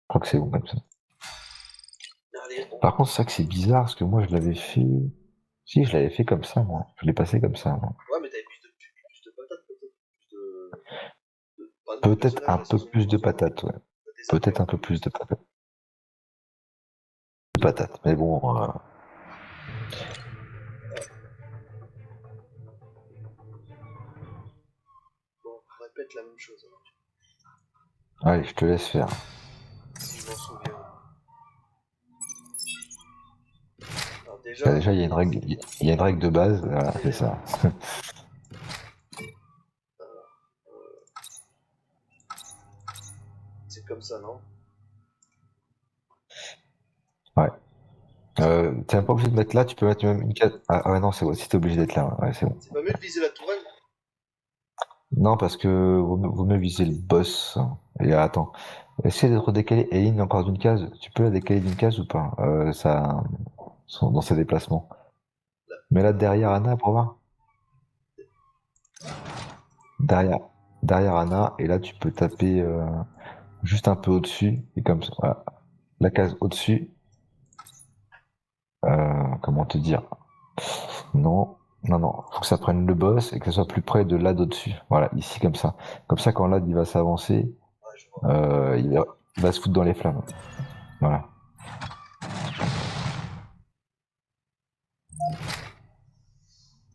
crois que c'est bon comme ça. Allez, on... Par contre, c'est ça que c'est bizarre, parce que moi, je l'avais fait... Si, je l'avais fait comme ça, moi. Je l'ai passé comme ça, moi. Ouais, mais t'avais plus de patates, peut-être. Pas de Peut-être personnages, un là, peu plus de patates, ouais. Peut-être un peu plus de patates. Mais bon, Bon, on répète la même chose, alors. allez, je te laisse faire. Si je m'en souviens. Alors Bah, déjà, déjà, il y a une règle, il y a une règle de base, voilà, c'est ça. c'est comme ça, non? Ouais. T'es même pas obligé de mettre là, tu peux mettre même une case. Ah ouais, non, c'est bon, si t'es obligé d'être là, ouais, c'est bon. C'est pas mieux de viser la tourelle? Non, parce que vaut mieux viser le boss, hein. Et attends, essaie d'être décalé. Et il encore d'une case. Tu peux la décaler d'une case ou pas? Ça, dans ses déplacements. Là. Mais là, derrière Anna, pour voir. Derrière, derrière Anna, et là, tu peux taper juste un peu au-dessus. Et comme ça, voilà. La case au-dessus. Comment te dire? Non, non, non. Faut que ça prenne le boss et que ça soit plus près de l'ad au-dessus. Voilà, ici, comme ça. Comme ça, quand l'ad il va s'avancer, Ouais, je vois. il va se foutre dans les flammes. Voilà.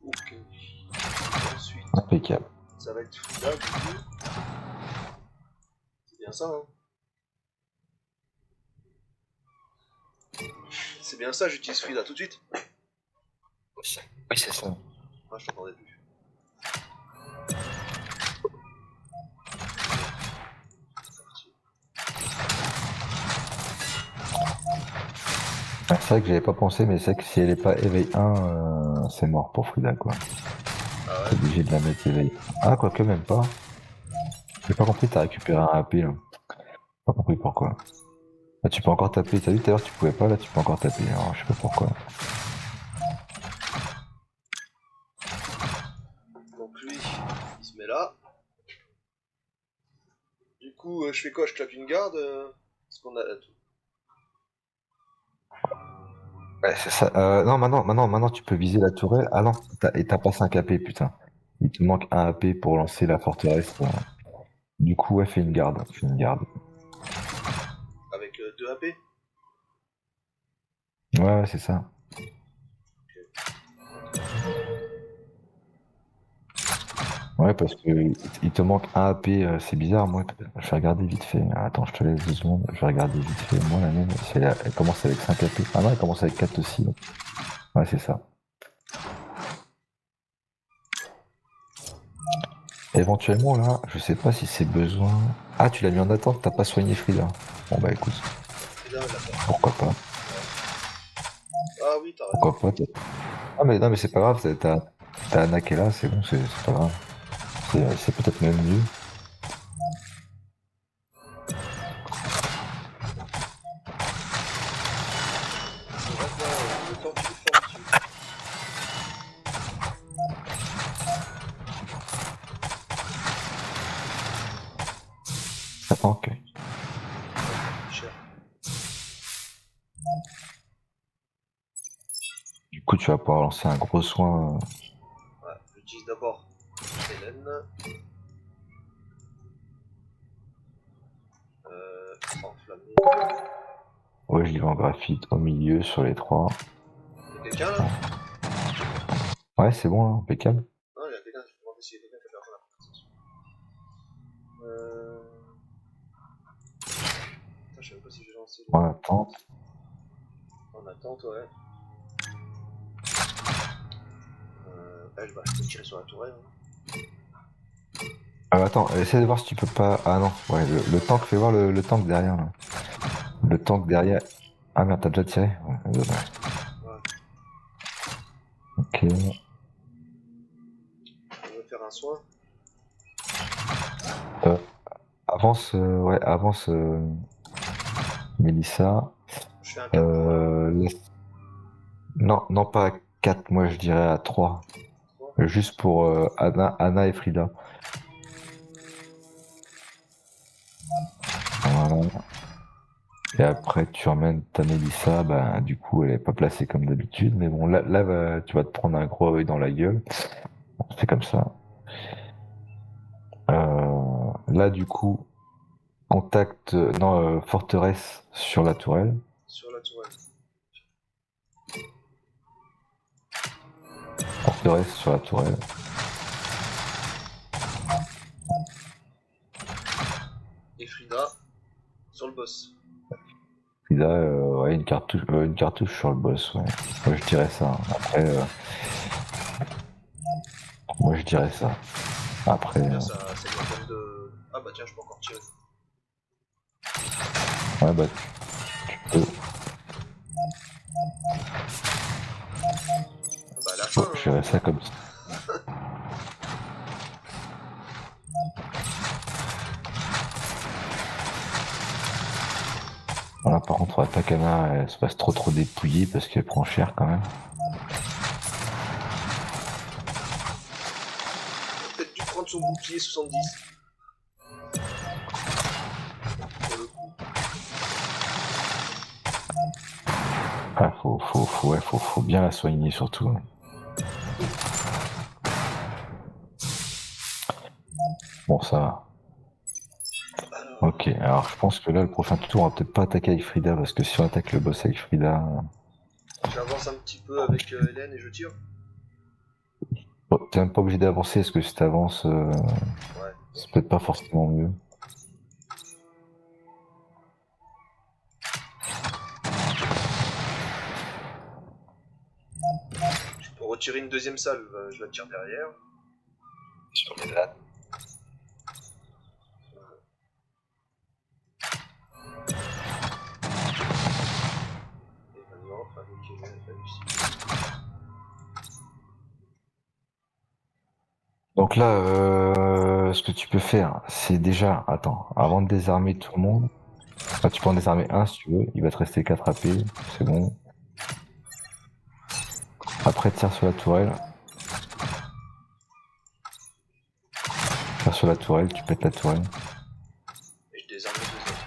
Ok. Ensuite, Impeccable. ça va être Frida, du coup. C'est bien ça, hein? C'est bien ça, j'utilise Frida tout de suite? Oui, c'est ça. Ah, je t'entendais plus. Ah, c'est vrai que j'avais pas pensé, mais c'est vrai que si elle est pas éveil 1, c'est mort pour Frida, quoi. Ah T'es ouais? obligé de la mettre éveil. Ah, quoique même pas. J'ai pas compris, t'as récupéré un AP, là. Pas compris pourquoi. Là, tu peux encore taper. T'as vu tout à l'heure, tu pouvais pas, là, tu peux encore taper. Alors, je sais pas pourquoi. Donc lui, il se met là. Du coup, je fais quoi? Je claque une garde? Parce qu'on a tout. Ouais, c'est ça. Non, maintenant, tu peux viser la tourelle. Ah non, et t'as pas 5 AP, putain. Il te manque un AP pour lancer la forteresse. Du coup, ouais, fais une garde. Fais une garde. Avec 2 AP? Ouais, ouais, c'est ça. Ouais, parce que il te manque un AP, c'est bizarre, moi. Je vais regarder vite fait. Attends, je te laisse 2 secondes. Je vais regarder vite fait. Moi, la mienne, elle commence avec 5 AP. Ah non, elle commence avec 4 aussi. Ouais, c'est ça. Éventuellement, là, je sais pas si c'est besoin. Ah, tu l'as mis en attente, t'as pas soigné Frida. Bon, bah écoute, Frida, elle a pas. pourquoi pas. Ah oui, t'as raison. Pourquoi pas. Ah, mais non, mais c'est pas grave, t'as Anna qui est là, c'est bon, c'est pas grave. C'est peut-être même mieux. C'est vrai que là, le temps qu'il est fort dessus. Attends que. Cher. Du coup, tu vas pouvoir lancer un gros soin. Ouais, j'utilise d'abord Hélène. Enflammé. Ouais, je l'ai en graphite au milieu sur les 3. Y'a quelqu'un là? Ouais, c'est bon, là, impeccable. Non, y'a quelqu'un, je me demandais s'il y a quelqu'un qui a fait la conversation. Putain, je sais même pas si j'ai lancé le. En attente. En attente, ouais. Je peux tirer sur la tourelle. Hein. Attends, essaie de voir si tu peux pas. Ah non, ouais, le tank, fais voir le tank derrière, là. Le tank derrière. Ah merde, t'as déjà tiré? Ouais, dommage. Ouais. Ok. On va faire un soin. Euh, ouais, avance, Mélissa. Je fais un 4 points là. Non, non pas à 4, moi je dirais à 3. 3. Juste pour Anna et Frida. Voilà. Et après, tu emmènes ta Mélissa, bah, du coup, elle est pas placée comme d'habitude, mais bon, tu vas te prendre un gros œil dans la gueule. C'est comme ça. Là, du coup, contact, non, forteresse sur la tourelle. Sur la tourelle. Forteresse sur la tourelle. Et Frida sur le boss. Frida, ouais, une cartouche sur le boss, ouais. Moi, je dirais ça. Après, moi, je dirais ça. Après, Combien ça doit quand même de. Ah bah tiens, je peux encore tirer. ouais, bah, tu peux. Ah bah à la fin, Je dirais ça comme ça. Voilà, par contre, la Takana, elle se passe trop dépouillée parce qu'elle prend cher quand même. peut-être dû prendre son bouclier 70. Pour le coup. Ah, ouais, faut bien la soigner surtout. Bon, ça va. Alors, Ok, alors je pense que là, le prochain tour, on va peut-être pas attaquer avec Frida parce que si on attaque le boss avec Frida, j'avance un petit peu avec Hélène et je tire. bon, t'es même pas obligé d'avancer parce que si t'avances, Ouais. c'est peut-être pas forcément mieux. Je peux retirer une deuxième salve, je la tire derrière. Sur les lattes. Et maintenant, avec Hélène, réussi. Donc là, ce que tu peux faire, c'est déjà, attends, avant de désarmer tout le monde, enfin, tu peux en désarmer un si tu veux, il va te rester 4 AP, c'est bon. Après, tire sur la tourelle. Tire sur la tourelle, tu pètes la tourelle. Et je désarme le deuxième.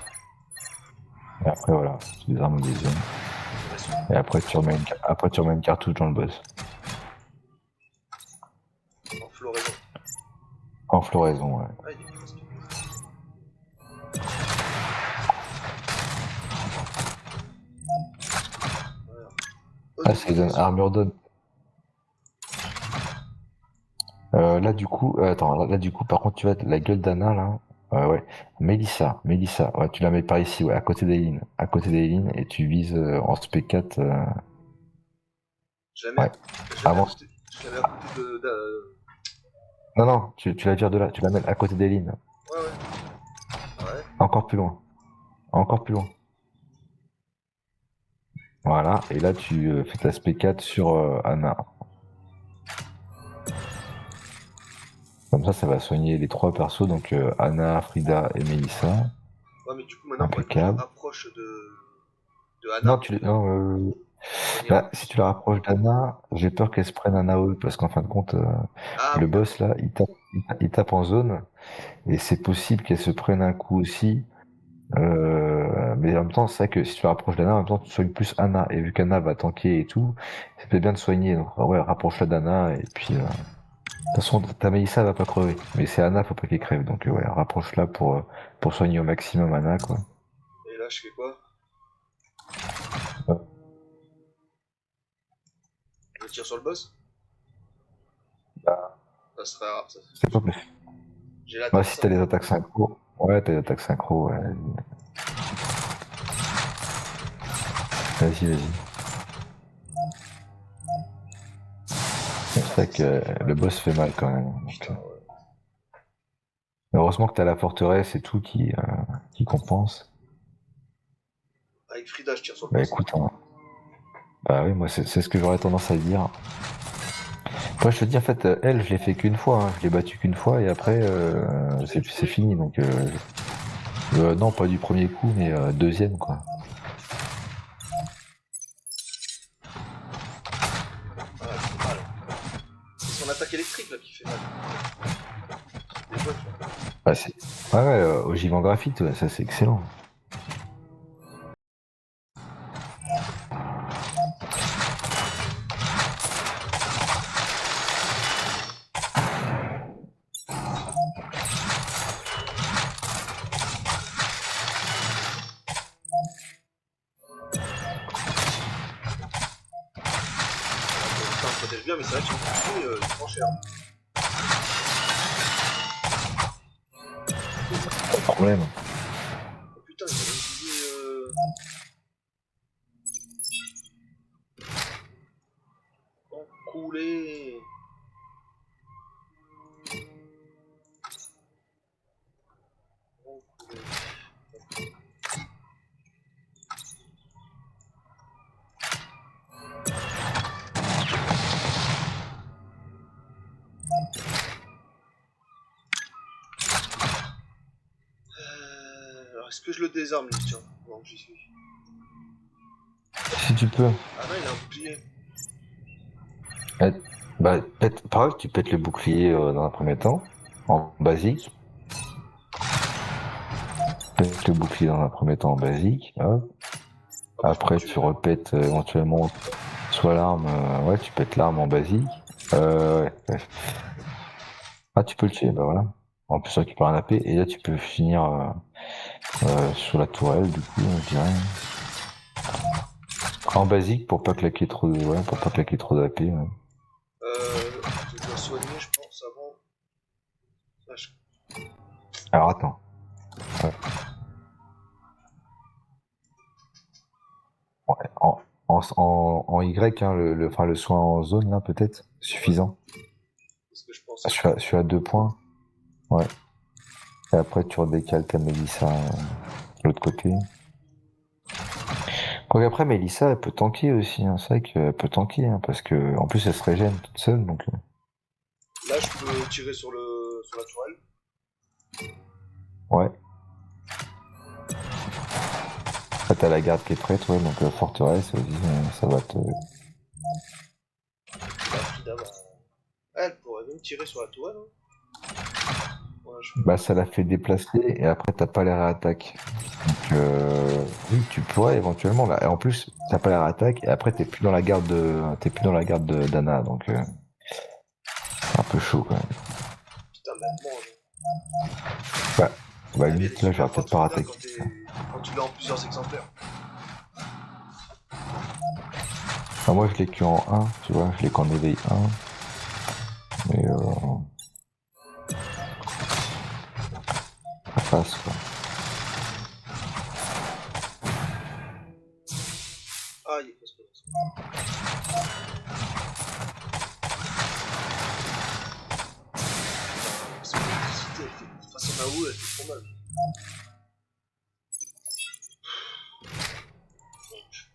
Et après, voilà, tu désarmes le deuxième. Il reste Et après, tu remets une cartouche dans le boss. en floraison. En floraison, ouais. Ah, il est presque. Voilà. Ah, ça donne armure donne. Là, du coup, attends, là, du coup, par contre, tu vois, la gueule d'Anna, là, ouais. Mélissa, ouais, tu la mets par ici, ouais, à côté des lignes, et tu vises en SP4, Je la mets, ouais, je la mets à avance. côté, je la mets à côté Non, non, tu la vires de là, tu la mets à côté des lignes, Ouais, ouais. Ouais. encore plus loin, encore plus loin. Voilà, et là, tu fais ta SP4 sur Anna. Comme ça va soigner les trois persos, donc Anna, Frida et Mélissa. Ouais, mais du coup, maintenant, faut que je la Impeccable. rapproche de Non, Anna non, pour soigner en bah, si tu plus. la rapproches d'Anna, j'ai peur qu'elle se prenne un AOE parce qu'en fin de compte, Ah le oui, d'accord. boss là, il tape en zone et c'est possible qu'elle se prenne un coup aussi. Mais en même temps, c'est vrai que si tu la rapproches d'Anna, en même temps, tu soignes plus Anna. Et vu qu'Anna va tanker et tout, c'est peut-être bien de soigner. Donc, ouais, rapproche-la d'Anna et puis. De toute façon, ta Mélissa va pas crever. Mais c'est Anna, faut pas qu'elle crève. Donc, ouais, rapproche-la pour soigner au maximum Anna, quoi. Et là, je fais quoi? Ouais. Je tire sur le boss? Bah, Ça serait rare, ça. c'est pas possible. J'ai Ouais, l'attaque si t'as les 5. attaques synchro. Ouais, t'as les attaques synchro, ouais. Vas-y. C'est Ah, vrai c'est que ça qui fait le mal. boss fait mal quand même. Donc, Putain, ouais. heureusement que t'as la forteresse et tout qui compense. Avec Frida, je tire sur le Bah boss. écoute, hein. Bah oui, moi c'est ce que j'aurais tendance à dire. Moi je te dis en fait, elle, je l'ai fait qu'une fois, hein. Je l'ai battue qu'une fois et Ah, après tu l'as eu du c'est premier coup? fini. Donc non, pas du premier coup, mais deuxième quoi. Ah, elle fait mal. C'est son attaque électrique là qui fait mal. Des fois, tu vois. Bah, c'est... Ouais, ogive en graphite, ouais, ça c'est excellent. bien, mais c'est vrai que son bouclier, il prend cher. Pas de problème. Oh putain, il avait oublié. Enculé. Enculé. Alors, est-ce que je le désarme, lui, tiens? Non, j'y suis. Si tu peux. Ah non, il a un bouclier. Bah, pareil, tu pètes le bouclier dans un premier temps, en basique. Pète le bouclier dans un premier temps en basique. Hop. Après, je peux le Après, tuer. tu repètes éventuellement soit l'arme, ouais, tu pètes l'arme en basique. Ouais. Ah, tu peux le tuer, bah voilà. En plus, tu récupères un AP, et là, tu peux finir sur la tourelle, du coup, je dirais. En basique, pour pas claquer trop de, ouais, pour pas claquer trop d'AP. Ouais. Je dois soigner, je pense, avant. Ah, Alors, attends. Ouais. Ouais, en Y, hein, enfin, le soin en zone, là, peut-être, suffisant. c'est ce que je Ah, pensais. je suis à 2 points. Ouais. Et après, tu redécales ta Mélissa de l'autre côté. Quoique après, Mélissa, elle peut tanker aussi. Hein. C'est vrai qu'elle peut tanker, hein, parce que en plus, elle se régène toute seule. Donc, Là, je peux tirer sur la tourelle. ouais. Après, t'as la garde qui est prête, ouais. Donc, forteresse, vas-y, ça va te. Il a pris d'avant. Elle pourrait même tirer sur la tourelle. Hein. Ouais, Bah, ça la fait déplacer et après, t'as pas les réattaques. Donc, oui, tu pourrais éventuellement. Là. Et en plus, t'as pas les réattaques et après, t'es plus dans la garde d'Anna. Donc, c'est un peu chaud quand même. Putain, mais elle mange. Bah, bah Ah, mais elle est limite, là, super j'aurais forte, peut-être pas Frida, raté. quand tu l'as en plusieurs exemplaires. Enfin, moi, je l'ai que en 1, tu vois, je l'ai qu'en éveil 1. Mais ça passe, quoi. Ah, il est presque là. Son électricité, elle fait. Face à Mao, elle fait trop mal. Donc,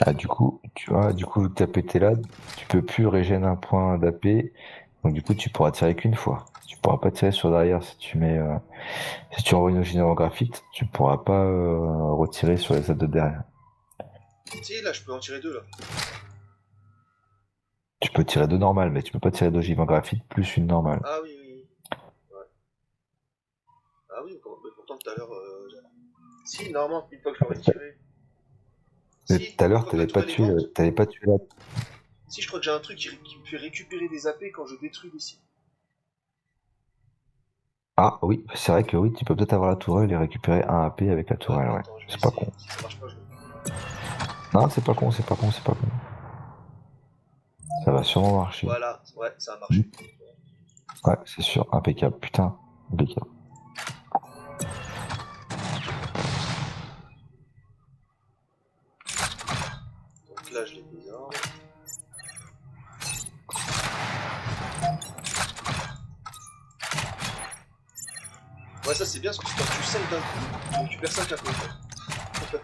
Ah, du coup, tu vois, du coup, vu que t'as pété là, tu peux plus régénérer un point d'AP. Donc, du coup, tu pourras tirer qu'une fois. Tu pourras pas tirer sur derrière si tu mets, si tu envoies une générographite, tu pourras pas retirer sur les aides de derrière. si, là, je peux en tirer deux, là. Tu peux tirer deux normales, mais tu peux pas tirer d'ogive graphite plus une normale. Ah oui, oui, oui. Ouais. Ah oui, mais pourtant, tout à l'heure. Si, normalement, une fois que je l'aurais tiré. Tout Si, à une l'heure, fois que la tourelle est morte. t'avais pas tué là. Si, je crois que j'ai un truc qui me fait récupérer des AP quand je détruis des sites. Ah oui, c'est vrai que oui, tu peux peut-être avoir la tourelle et récupérer un AP avec la Ouais, tourelle, ouais. attends, je vais C'est pas essayer. con. Si ça marche pas, je le Non, c'est pas con, c'est pas con, c'est pas con. Ça va sûrement marcher. Voilà, ouais, ça a marché. Ouais, c'est sûr, impeccable, putain, impeccable. Donc là, je les désarme. Ouais, ça c'est bien parce que quand tu 5 d'un coup, tu récupères 5 AP. Quoi.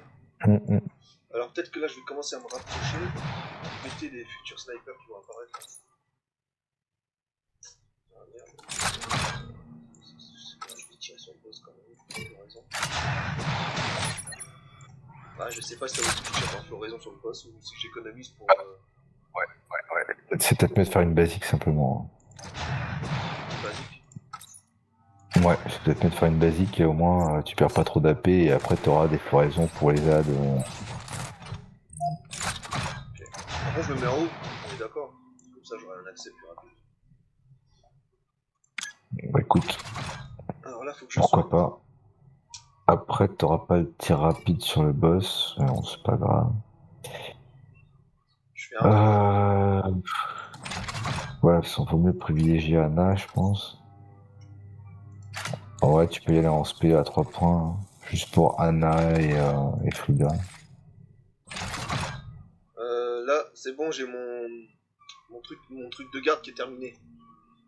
Alors peut-être que là, je vais commencer à me rapprocher. Mettez des futurs snipers qui vont apparaître. Ah merde. Je vais tirer sur le boss quand même. Floraison. Ah, je sais pas si ça vaut le coup que je tire par floraison sur le boss ou si j'économise pour. C'est peut-être mieux de faire une basique simplement. Basique. Ouais, c'est peut-être mieux de faire une basique et au moins tu perds pas trop d'AP et après t'auras des floraisons pour les adds. Ok. Par contre, je me mets en haut, on est d'accord. Comme ça, j'aurai un accès plus rapide. Bah écoute, Alors là, faut que je pourquoi soigne. pas. Après, t'auras pas le tir rapide sur le boss, bon, c'est pas grave. Je fais un run. Ouais, il vaut mieux privilégier Anna, je pense. En vrai, tu peux y aller en SP à 3 points, hein, juste pour Anna et Frida. Là, c'est bon, j'ai mon truc de garde qui est terminé.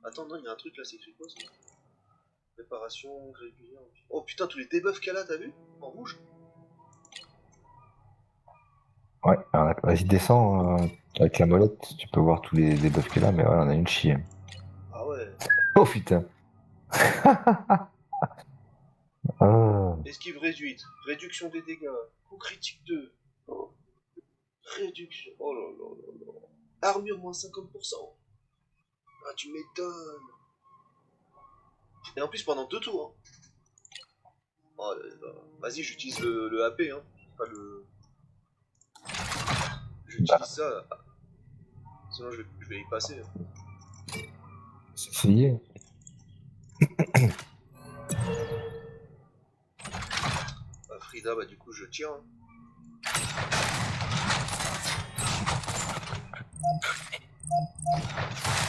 Attends, non, il y a un truc là, c'est écrit quoi ça? Préparation régulière. Oh putain, tous les debuffs qu'elle a, t'as vu? En rouge? Ouais, alors, vas-y, descends avec la molette, tu peux voir tous les buffs qu'il a, mais ouais, on a une chier. Ah ouais. Oh putain! Ah, Esquive réduite. Réduction des dégâts. Coup critique 2. Oh, réduction. Oh là là là là. Armure moins 50%. Ah, tu m'étonnes. Et en plus, pendant 2 tours. Hein. Oh là là. Vas-y, j'utilise le AP. Hein. Pas le. J'utilise ça. Sinon, je vais y passer. Hein. c'est lié. Bah, Frida, bah du coup, je tire. Hein.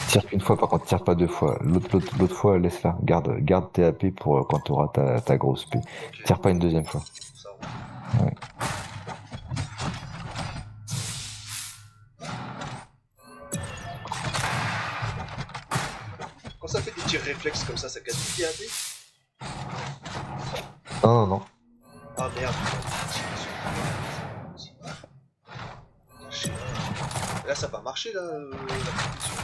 Tire qu'une fois, par contre, tire pas 2 fois. L'autre fois, laisse-la. Garde tes AP pour quand tu auras ta grosse P. Ok. Tire pas une deuxième fois. Ça roule. Ouais. Quand ça fait des tirs réflexes comme ça casse tout les AP? Non, non, non. Ah merde. Là, ça va marcher là, la protection.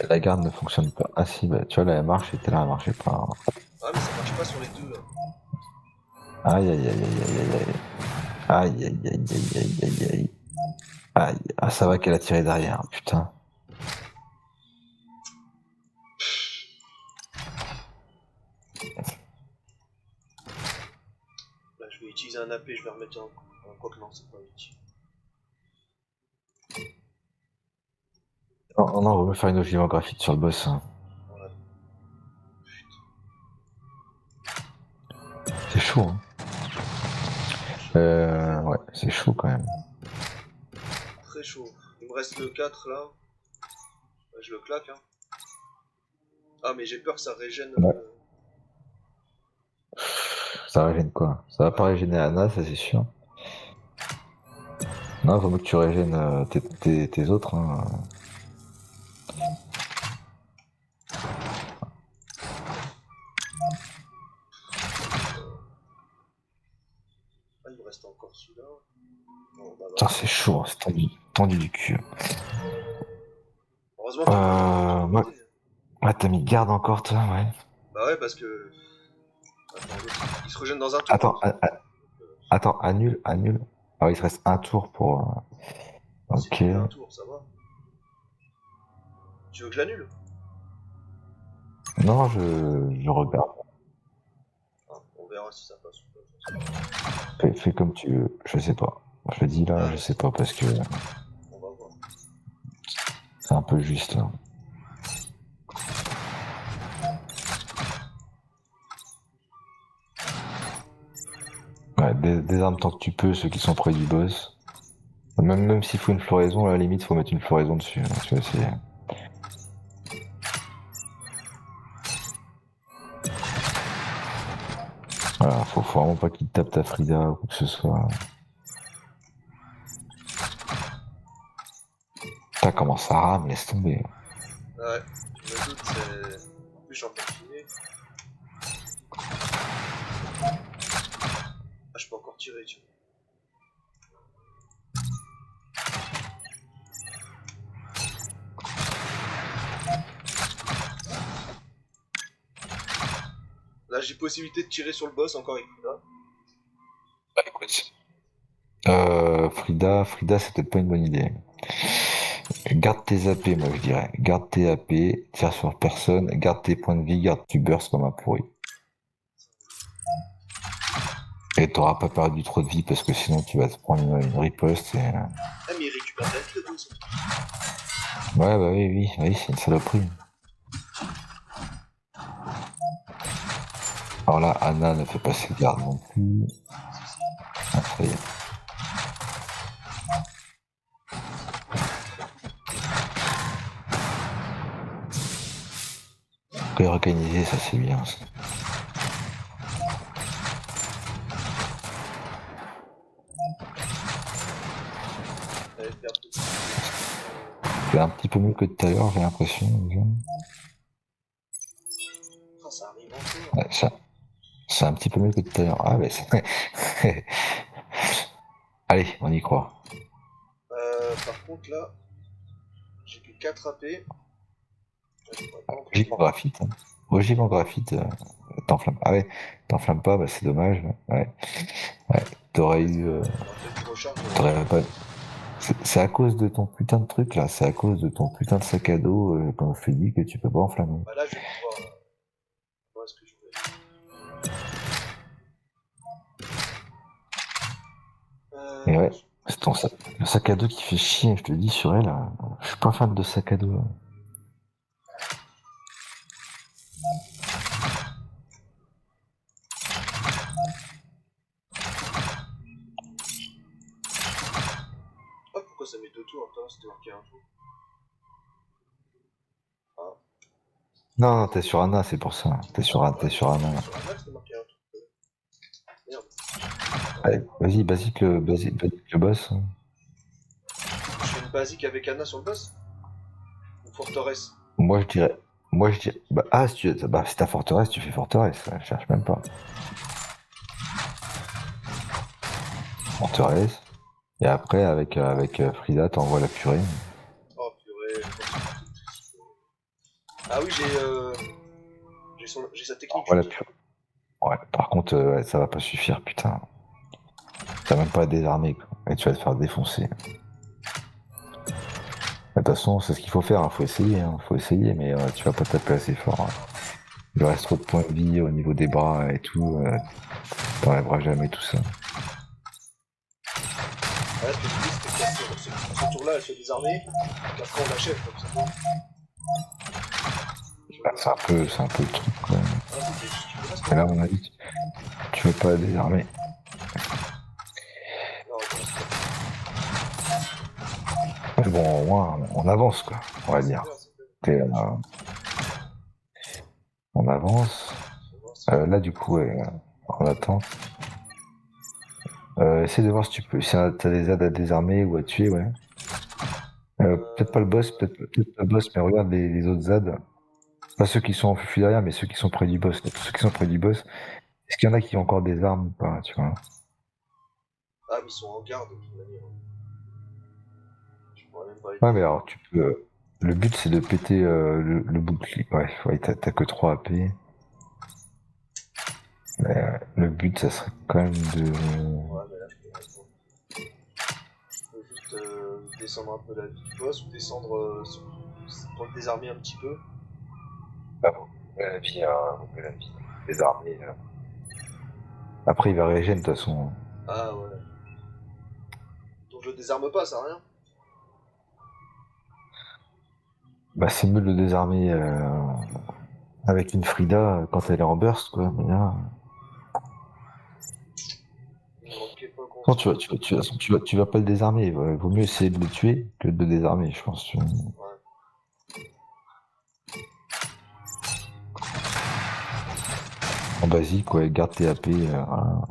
La garde ne fonctionne pas. Ah si, bah, tu vois, là, elle marche et t'es là, elle marchait pas. Hein. Ah, mais ça marche pas sur les deux. Là. Aïe, aïe, aïe, aïe, aïe, aïe, aïe. Aïe, aïe, aïe, aïe, aïe, aïe, aïe. Aïe. Ah, ça va qu'elle a tiré derrière, putain. Là, je vais utiliser un AP, je vais remettre un. Quoi que non, c'est pas utile. Non, non, on va faire une ogive graphique sur le boss. Hein. Voilà. C'est chaud, hein. Ouais, c'est chaud quand même. Très chaud. Il me reste le 4 là. Je le claque. Hein. Ah, mais j'ai peur que ça régène. Ouais. Ça régène quoi? Ça va pas régéner Anna, ça c'est sûr. Non, faut mieux que tu régènes tes autres. Hein. Ah, il me reste encore celui-là. Bon, bah, Putain, c'est chaud, c'est tendu du cul. heureusement qu'il y a Ouais. Ouais, t'as mis garde encore, toi, ouais. Bah ouais, parce que. Attends, il se régène dans un tour. Attends, annule. Ah oui, il te reste un tour pour. C'est Ok. un tour, ça va. Tu veux que je l'annule? Non, je regarde. Ah, on verra si ça passe ou pas. Fais comme tu veux, je sais pas. Je le dis là, Ah, je sais pas parce que on va voir. c'est un peu juste là. Ouais, désarme tant que tu peux ceux qui sont près du boss. Même s'il faut une floraison, à la limite, faut mettre une floraison dessus. Hein, tu vois, c'est. Voilà, faut vraiment pas qu'il te tape ta Frida ou quoi que ce soit. Putain, comment ça rame, laisse tomber. Ouais, je me doute, c'est. En plus, je suis en train de filmer. Ah, je peux encore tirer, tu vois. Là, j'ai possibilité de tirer sur le boss encore avec Frida. Bah écoute. Frida, c'est peut-être pas une bonne idée. Garde tes AP, moi je dirais. Garde tes AP, tire sur personne, garde tes points de vie, garde tu burst comme un pourri. Et t'auras pas perdu trop de vie parce que sinon tu vas te prendre une riposte et. Ah, mais il récupère direct le boss. Ouais, bah oui, c'est une saloperie. Alors Alors là, Anna ne fait pas ses gardes non plus. Si, si. Ah, ça y est. Réorganiser, ça c'est bien. Ça. Elle perd tout. C'est un petit peu mieux que tout à l'heure, j'ai l'impression. Déjà. Ah, ça arrive encore. Ouais, ça, c'est un petit peu mieux que tout à l'heure. Ah, mais c'est. Allez, on y croit. Par contre, là, j'ai que 4 AP. Je pourrais pas en Ogive prendre en une. graphite. Hein. Ogive en graphite, t'enflammes. Ah ouais, t'enflammes pas, bah c'est dommage. Ouais, ouais. T'aurais eu. Alors, peut-être une recharge. T'aurais pas. C'est à cause de ton putain de truc là, c'est à cause de ton putain de sac à dos, comme je te dis, que tu peux pas enflammer. Bah là, je vais pouvoir. Voilà ce que je voulais. Et ouais, Je- c'est ton sac. Le sac à dos qui fait chier, je te dis sur elle, je suis pas fan de sac à dos. Là. Ah, pourquoi ça met 2 tours? Attends, c'était marqué un tour. Ah, Non, non, t'es sur Anna, c'est pour ça. T'es ouais, sur Anna. sur un max, c'était marqué un tour. Merde. Allez, vas-y, basique le boss. Hein. Je fais une basique avec Anna sur le boss? Ou forteresse? Moi je dirais, bah, bah, si t'as forteresse, tu fais forteresse, je cherche même pas. Forteresse. Et après, avec Frida, t'envoies la purée. Oh purée. Ah oui, j'ai sa technique, T'envoies tu la dis. purée. Ouais, par contre, ouais, ça va pas suffire, putain. T'as même pas désarmé, quoi. Et tu vas te faire défoncer. De toute façon, c'est ce qu'il faut faire, hein. Faut essayer, mais tu vas pas taper assez fort. Hein. Il reste trop de points de vie au niveau des bras et tout. T'enlèveras jamais tout ça. Ouais, ce que je dis, c'est que ce tour-là, elle se fait désarmer, qu'après on l'achève comme ça. Bah, c'est un peu le truc, quoi. Ah, c'était juste une reste, Et là, hein. à mon avis, tu veux pas désarmer. Non, attends, Mais bon, au moins, on avance, quoi, on va c'est dire. clair, c'est clair. T'es, on avance. Faut voir si je Là, du coup, ouais, on attend. Essaie de voir si tu peux, si t'as des aides à désarmer ou à tuer, ouais. Peut-être pas le boss, peut-être pas le boss, mais regarde les autres ZAD. Pas ceux qui sont enfuis derrière, mais ceux qui sont près du boss. Tous ceux qui sont près du boss. Est-ce qu'il y en a qui ont encore des armes ou pas, tu vois? Ah, mais ils sont en garde, de toute manière. Je pourrais même pas les Ouais, mais défendre. alors, tu peux. Le but, c'est de péter le bouclier. Ouais, t'as que 3 AP. Mais, le but, ça serait quand même de. Ouais, mais là, je peux répondre. Je peux juste descendre un peu la vie du boss ou descendre pour le désarmer un petit peu. Ah bon, la vie, la vie. Désarmer. Après, il va régénérer de toute façon. Ah ouais. Donc je le désarme pas, ça a rien. Bah, c'est mieux de le désarmer avec une Frida quand elle est en burst, quoi. Mais là. Ok, pas Non, contre. tu vas pas le désarmer. Vaut mieux essayer de le tuer que de le désarmer, je pense. Ouais. En basique, ouais, garde tes AP. Voilà.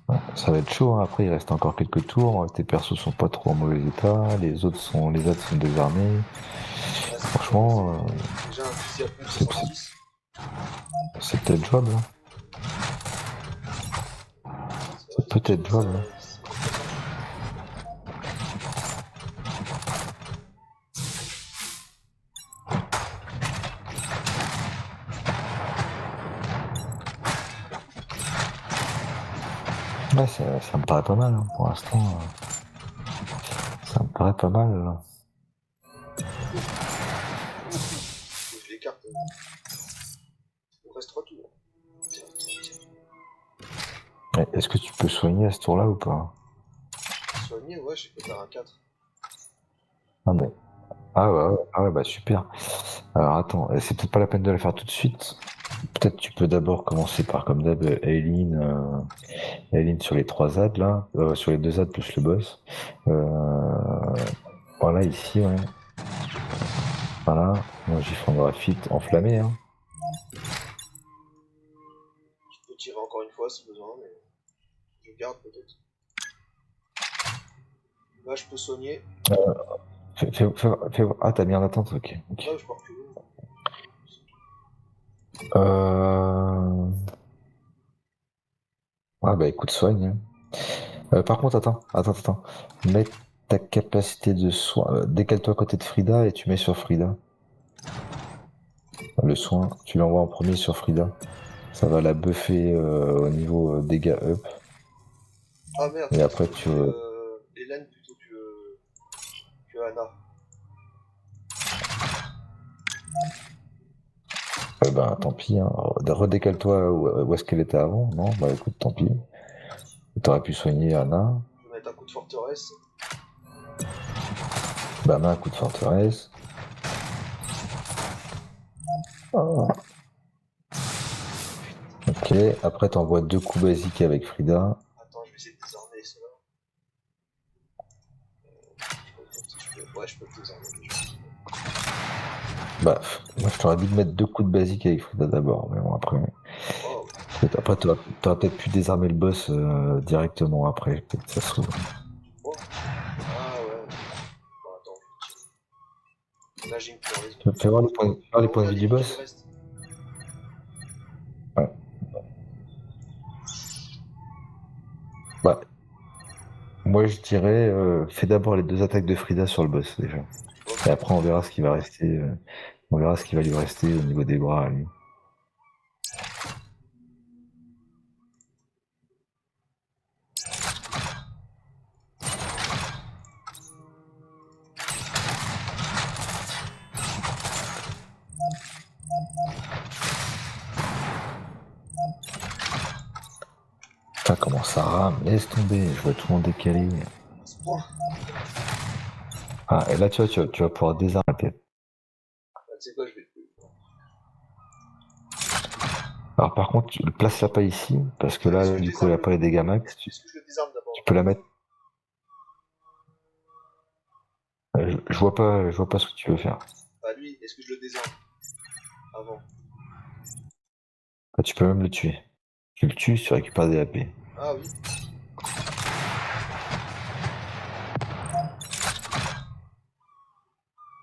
Ouais, ça va être chaud, hein. Après, il reste encore quelques tours. Tes persos sont pas trop en mauvais état. Les autres sont désarmés. Ouais, c'est clair, Franchement, c'est déjà un fusil à pompe c'est 70. c'est peut-être jouable. Hein. C'est vrai C'est que c'est peut-être jouable. Hein. Ouais, ça me paraît pas mal, hein, pour l'instant. Ça me paraît pas mal. Faut que je l'écarte. Il me reste 3 tours. Tiens, tiens, tiens. Est-ce que tu peux soigner à ce tour-là ou pas? Soigner, ouais, je peux faire un 4. Ah, mais... ah ouais, bah super. Alors attends, c'est peut-être pas la peine de le faire tout de suite. Peut-être tu peux d'abord commencer par, comme d'hab, Aileen sur les 3 ZAD là, sur les 2 ZAD plus le boss. Voilà, ici, ouais. Voilà. Moi, j'y fais un graphite enflammé, hein. Je peux tirer encore une fois si besoin, mais je garde peut-être. Là, je peux soigner. Ah, t'as mis en attente, ok. Ok. Là, je pars plus loin. Euh... Ah bah écoute, soigne, hein. Par contre, attends. Mets ta capacité de soin. Décale-toi à côté de Frida et tu mets sur Frida. Le soin, tu l'envoies en premier sur Frida. Ça va la buffer au niveau dégâts up. Ah merde, Et j'ai après, tu. soigné Hélène plutôt que Anna. Ben, tant pis, hein. Redécale-toi où est-ce qu'elle était avant. Non, bah écoute, tant pis. T'aurais pu soigner Anna. Je vais mettre un coup de forteresse. Bah, mets un coup de forteresse. Ah. Ok, après t'envoies 2 coups basiques avec Frida. Attends, je vais essayer de désarmer cela. Ouais, je peux le désarmer déjà. Bah, moi je t'aurais dit de mettre 2 coups de basique avec Frida d'abord, mais bon après. Oh, Après t'aurais peut-être pu désarmer le boss directement après, peut-être ça se trouve. oh. Ah ouais. Bon, attends, là j'ai une floraison. Fais voir les Non, points de vie regardez du vite le boss. reste. Ouais. Bah, moi je dirais, fais d'abord les 2 attaques de Frida sur le boss déjà. Et Ok. après on verra ce qui va rester, on verra ce qui va lui rester au niveau des bras à lui. Putain, comment ça rame, laisse tomber, je vois tout le monde décalé. À ce point. Ah, et là tu vas pouvoir désarmer la tête. Bah, tu sais quoi, je vais. Alors par contre, place-la pas ici, parce que Est-ce là, que je du coup, elle désarme a pas les dégâts max. est-ce que je le désarme Tu d'abord? peux la mettre. Je vois pas ce que tu veux faire. Bah lui, est-ce que je le désarme avant? Ah, tu peux même le tuer. Tu le tues, tu récupères des AP. Ah oui.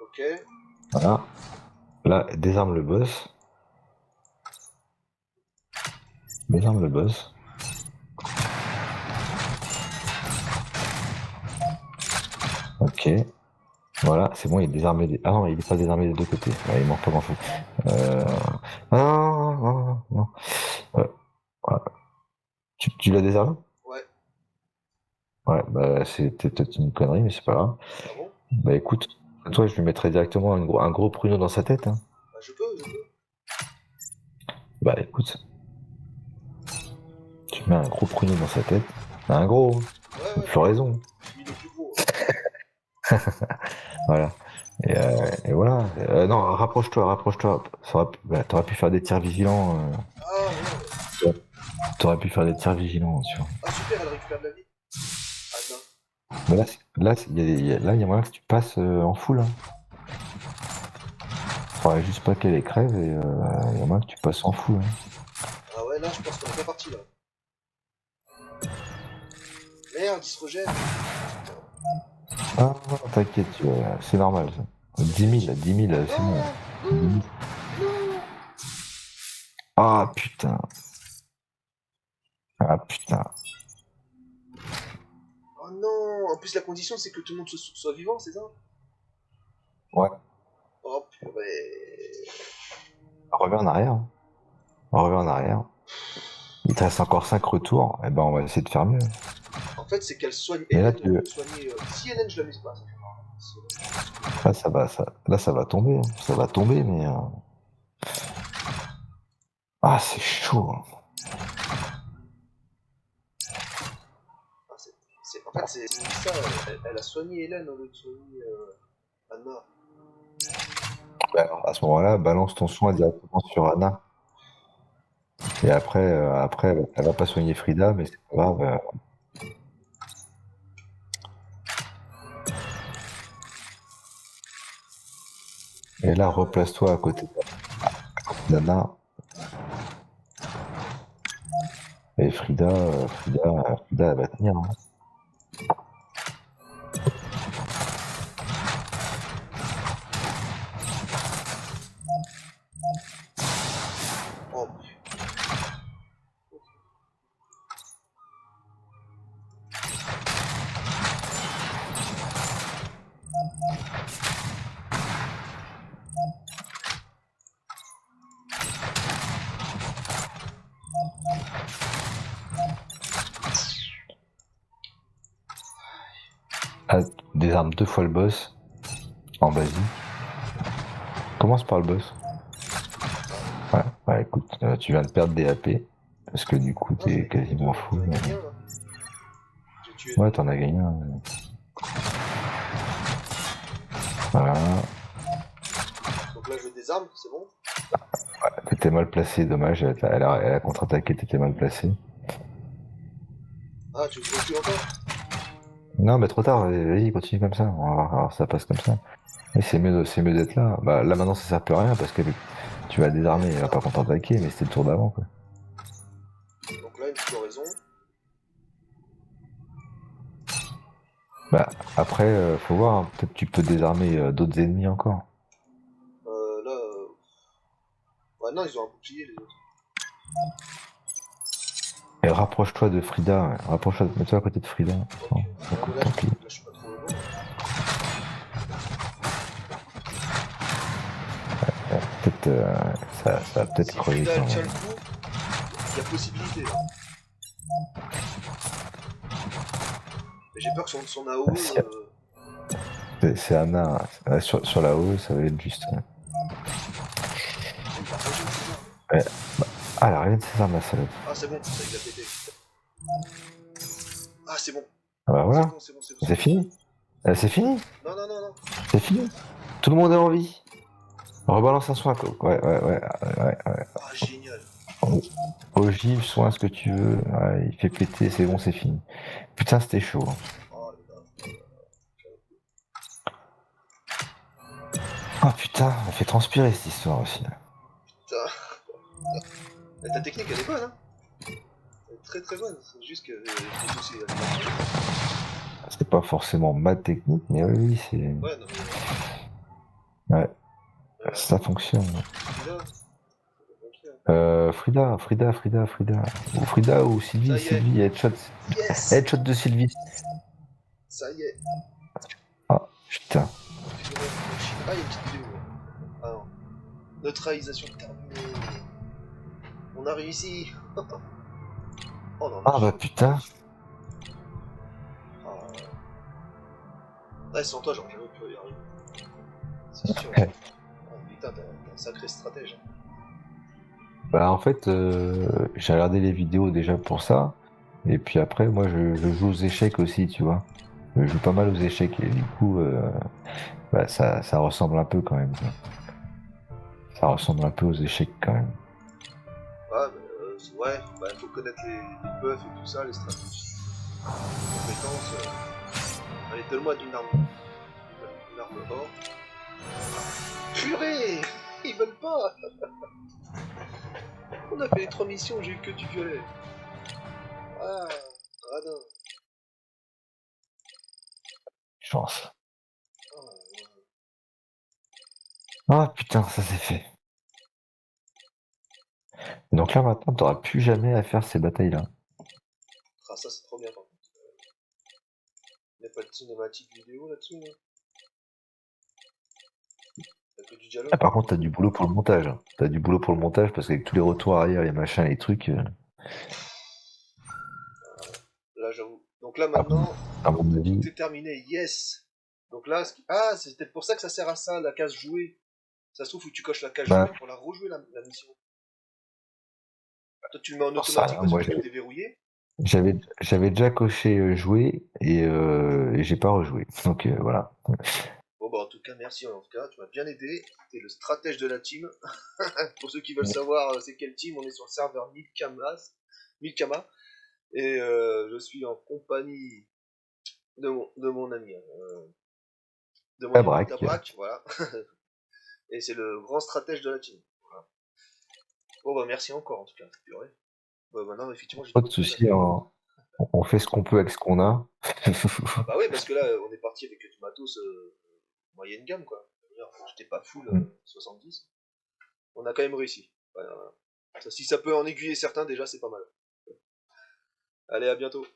Ok. Voilà. Là, désarme le boss. Désarme le boss. Ok. Voilà, c'est bon, il est désarmé des. Ah non, il est pas désarmé des 2 côtés. Ouais, il manque pas grand-chose. Euh... Ah, non, non, non, non. Voilà. Tu l'as désarmé? Ouais. Ouais, bah c'était peut-être une connerie, mais c'est pas grave. Ah bon? Bah écoute, toi je lui mettrais directement un gros pruneau dans sa tête, hein. Bah je peux, je peux. Bah écoute, tu mets un gros pruneau dans sa tête. Un gros, hein. Ouais, Une ouais, non. floraison. J'ai mis le plus gros. Voilà. Et voilà. Non, rapproche-toi. Bah, t'aurais pu faire des tirs vigilants. Ah merde. T'aurais pu faire des tirs vigilants, tu vois. Ah super, elle récupère de la vie. Ah non. Mais là, il y a moyen que tu passes en full, hein. Faudrait juste pas qu'elle crève et il y a moyen que tu passes en full, hein. Ah ouais, là je pense qu'on est bien parti là. Merde, il se rejette. Ah, t'inquiète, c'est normal ça. 10 000, c'est bon. Non, 10 non, 000. non. Ah putain, ah putain. Oh non. En plus la condition c'est que tout le monde soit vivant, c'est ça? Ouais, Oh purée. reviens en arrière, hein. Reviens en arrière. Il te reste encore 5 retours, et ben on va essayer de faire mieux. En fait c'est qu'elle soigne Mais là, Hélène au lieu de soigner. Si Hélène je la mise pas, ça fait marrant. Si Hélène, là, ça va tomber, hein. Ça va tomber, mais ah, c'est chaud, hein. ah, en fait c'est ça, elle a soigné Hélène au lieu de soigner Anna. Ouais, alors, à ce moment-là, balance ton soin directement sur Anna. Et après, elle va pas soigner Frida, mais c'est pas grave. Et là, replace-toi à côté de Nana. Et Frida, elle va tenir. Hein. Oh, Ah, désarme 2 fois le boss en basique. Commence par le boss. Ouais, écoute, tu viens de perdre des AP. Parce que du coup, non, j'en t'es ai gagné quasiment deux. fou. J'en ai gagné un, là. J'ai tué Ouais, deux. t'en as gagné un. Voilà. Donc là, je désarme, c'est bon. T'étais mal placé, dommage. Elle a contre-attaqué, t'étais mal placé. Ah, tu veux que je recule encore? Non, mais trop tard, vas-y, continue comme ça. On va voir, ça passe comme ça. Et c'est mieux d'être là. Bah, là maintenant, ça sert plus à rien parce que tu vas Ouais, désarmer, elle va pas désarme. contre-attaquer, mais c'était le tour d'avant, quoi. Donc là, une floraison. Bah, après, faut voir, hein, peut-être tu peux désarmer d'autres ennemis encore. Là. Ouais, non, ils ont un bouclier, les autres. Et rapproche-toi de Frida, ouais. Rapproche-toi, mets-toi à côté de Frida. Ok. Oh, Ouais, mais là, tant pis. je suis pas trop loin. Peut-être, ça va peut-être Si crever Frida, quand elle tient même. le coup, il y a possibilité, là. Mais j'ai peur que son AOE. Si- c'est Anna, sur la haut, ça va être juste. Ouais. Il a rangé une Frida. Ouais. Ah, elle a rien de ses armes, la salope. Ah, c'est bon, ça il a pété. Ah, c'est bon. Ah bah C'est voilà, bon, c'est bon, c'est bon, c'est c'est bon. fini. C'est fini, Non, non, non, non. c'est fini. Tout le monde est en vie. Rebalance un soin, quoi. Ouais. Ah, génial. Ogive, soin, ce que tu veux. Ouais, il fait péter, c'est bon, c'est fini. Putain, c'était chaud. Hein. Oh là là. Ah putain, on fait transpirer cette histoire aussi. Putain. Mais ta technique, elle est bonne, hein. Elle est très très bonne. C'est juste que j'ai des soucis avec la- C'est pas forcément ma technique, mais oui, c'est. Ouais, non, mais Ouais, ça attends. fonctionne. Frida, ok. Frida. Ou Frida ou Ça y est. Sylvie, headshot. Yes. Headshot de Sylvie. Ça y est. Ah, putain. Excusez-moi, ah, il y a une petite vidéo. Ouais. Ah non. Neutralisation terminée. On a réussi. Oh non, Ah bah lâche. putain. Ah, ouais, sans toi, genre, j'aurais pu y arriver. C'est sûr. Eh, Oh, putain, t'es un sacré stratège. Bah en fait, j'ai regardé les vidéos déjà pour ça. Et puis après, moi, je joue aux échecs aussi, tu vois. Je joue pas mal aux échecs et du coup, bah, ça ressemble un peu quand même. Quoi. Ça ressemble un peu aux échecs quand même. Ouais, mais ouais, bah, faut connaître les buffs et tout ça, les stratégies, les compétences. Allez, donne-moi d'une arme. Une arme or. Purée. Ils veulent pas. On a fait les 3 missions, j'ai eu que du violet. Ah, radin. Chance. Ah, Ah putain, ça c'est fait. Donc là maintenant, t'auras plus jamais à faire ces batailles-là. ah, ça c'est trop bien par contre. Y'a pas de cinématique vidéo là-dessus, là. Y'a que du Ah, dialogue. par contre, t'as du boulot pour le montage. Hein. T'as du boulot pour le montage parce qu'avec tous les retours arrière, les machins, les trucs, Là, j'avoue. Donc là, à mon, maintenant, à mon tout avis, est terminé. Yes. Donc là, ah, c'est peut-être pour ça que ça sert à ça, la case jouer. Ça se trouve, faut que tu coches la case bah, jouer pour la rejouer la mission. Toi, tu le mets en j'en sais automatique rien. parce que Moi, t'as tout déverrouillé. j'avais déjà coché jouer et j'ai pas rejoué. Donc voilà. Bon, bah, en tout cas, merci en tout cas, tu m'as bien aidé. T'es le stratège de la team. Pour ceux qui veulent savoir c'est quelle team, on est sur le serveur Milkama. Et je suis en compagnie de mon ami, de mon ami Tabrac. Tabrak, voilà. Et c'est le grand stratège de la team. Voilà. Bon bah merci encore en tout cas, purée. Bah, maintenant effectivement j'ai du Pas de matos à souci, faire. hein. On fait ce qu'on peut avec ce qu'on a. Ah bah oui, parce que là on est parti avec du matos moyenne gamme quoi. J'étais pas full 70. On a quand même réussi. Voilà, voilà. Ça, si ça peut en aiguiller certains déjà c'est pas mal. Allez à bientôt.